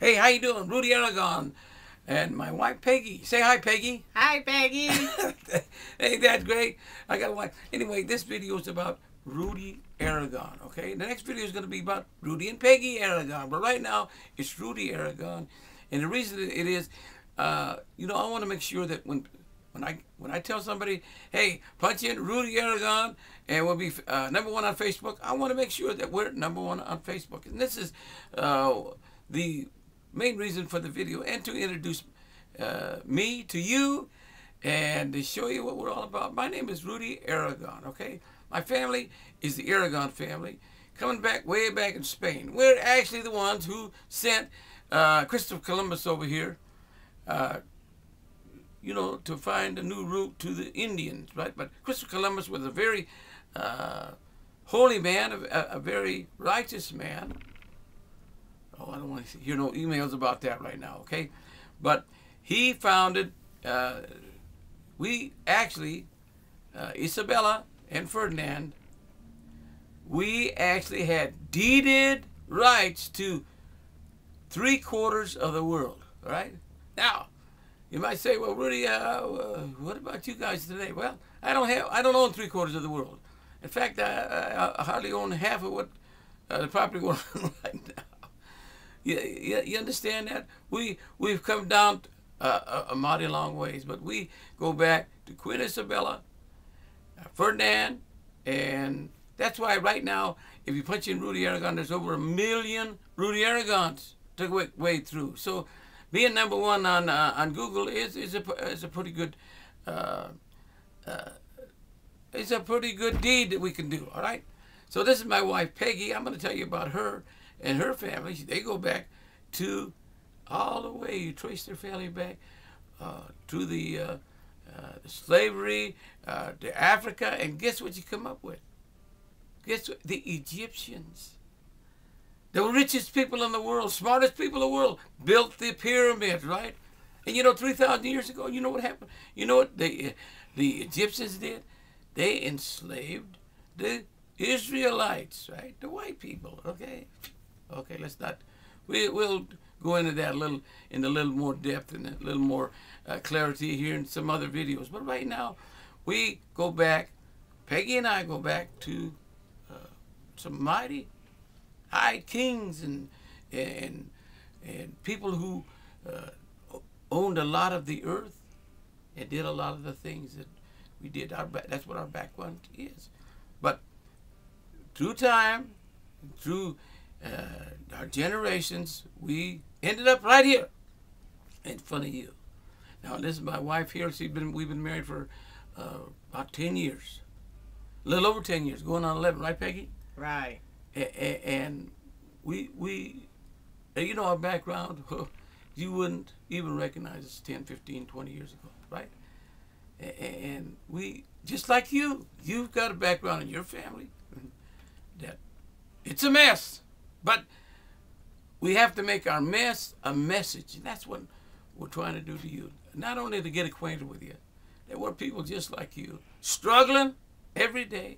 Hey, how you doing? Rudy Aragon and my wife Peggy. Say hi, Peggy. Hi, Peggy. Hey, that's great. I got a wife. Anyway, this video is about Rudy Aragon, okay? The next video is going to be about Rudy and Peggy Aragon. But right now, it's Rudy Aragon. And the reason it is, I want to make sure that when I tell somebody, hey, punch in Rudy Aragon and we'll be #1 on Facebook, I want to make sure that we're #1 on Facebook. And this is the main reason for the video, and to introduce me to you and to show you what we're all about. My name is Rudy Aragon, okay? My family is the Aragon family, coming back way back in Spain. We're actually the ones who sent Christopher Columbus over here, to find a new route to the Indians, right? But Christopher Columbus was a very holy man, a very righteous man. Oh, I don't want to hear no emails about that right now, okay? But he founded, Isabella and Ferdinand, we actually had deeded rights to 3/4 of the world, all right? Now, you might say, well, Rudy, what about you guys today? Well, I don't own 3/4 of the world. In fact, I hardly own half of what the property we're on right now. You understand that? We've come down a mighty long ways, but we go back to Queen Isabella, Ferdinand, and that's why right now, if you punch in Rudy Aragon, there's over 1 million Rudy Aragons to wade through. So being #1 on Google is a pretty good deed that we can do. All right. So this is my wife Peggy. I'm going to tell you about her and her family. They go back to all the way. You trace their family back to the slavery, to Africa, and guess what you come up with? Guess what? The Egyptians, the richest people in the world, smartest people in the world, built the pyramids, right? And 3,000 years ago, you know what happened? You know what the Egyptians did? They enslaved the Israelites, right? The white people, okay? Okay, let's not. We'll go into that in a little more depth and a little more clarity here in some other videos. But right now, we go back. Peggy and I go back to some mighty high kings and people who owned a lot of the earth and did a lot of the things that we did. That's what our background is. But through time, through our generations, we ended up right here in front of you. Now, this is my wife here. We've been married for about 10 years, a little over 10 years, going on 11, right, Peggy? Right. And we our background, you wouldn't even recognize us 10, 15, 20 years ago, right? And we, just like you've got a background in your family that it's a mess. But we have to make our mess a message. And that's what we're trying to do to you. Not only to get acquainted with you, there were people just like you, struggling every day.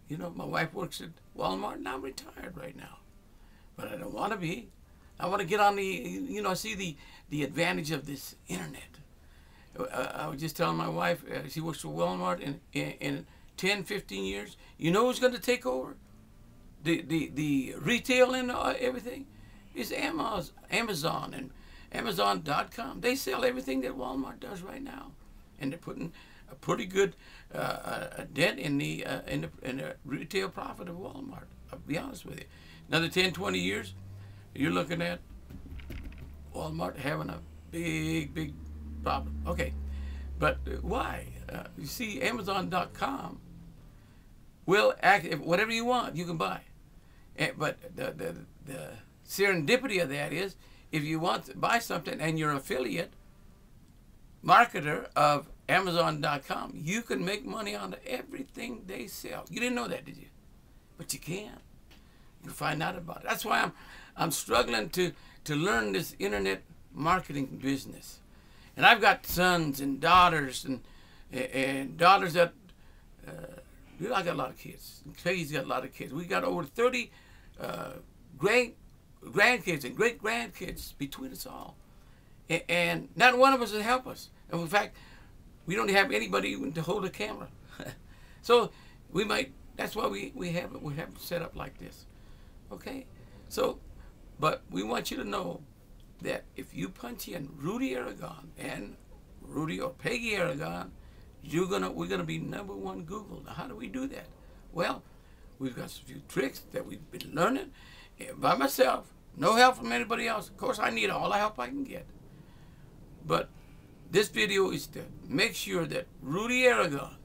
My wife works at Walmart, and I'm retired right now. But I don't want to be. I want to get on I see the advantage of this internet. I was just telling my wife, she works for Walmart, in 10, 15 years, you know who's going to take over the retail and everything? Is Amazon and Amazon.com. They sell everything that Walmart does right now, and they're putting a pretty good dent in the retail profit of Walmart. I'll be honest with you. Another 10, 20 years, you're looking at Walmart having a big problem. Okay, but why? You see, Amazon.com will act. Whatever you want, you can buy. But the serendipity of that is, if you want to buy something and you're an affiliate marketer of Amazon.com, you can make money on everything they sell. You didn't know that, did you? But you can. You find out about it. That's why I'm struggling to learn this internet marketing business. And I've got sons and daughters and daughters that I got a lot of kids. Peggy's got a lot of kids. We got over 30 great grandkids and great grandkids between us all, and not one of us will help us. And in fact, we don't have anybody even to hold a camera. So we might. That's why we have it set up like this. Okay. So, but we want you to know that if you punch in Rudy Aragon and Rudy or Peggy Aragon, we're gonna be #1 Google. Now, how do we do that? Well, we've got a few tricks that we've been learning by myself. No help from anybody else. Of course, I need all the help I can get. But this video is to make sure that Rudy Aragon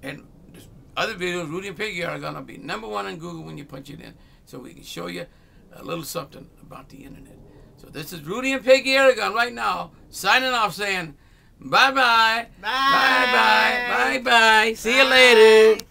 and this other videos, Rudy and Peggy Aragon, will be #1 on Google when you punch it in, so we can show you a little something about the internet. So this is Rudy and Peggy Aragon right now, signing off saying bye-bye. Bye-bye. Bye-bye. See you later.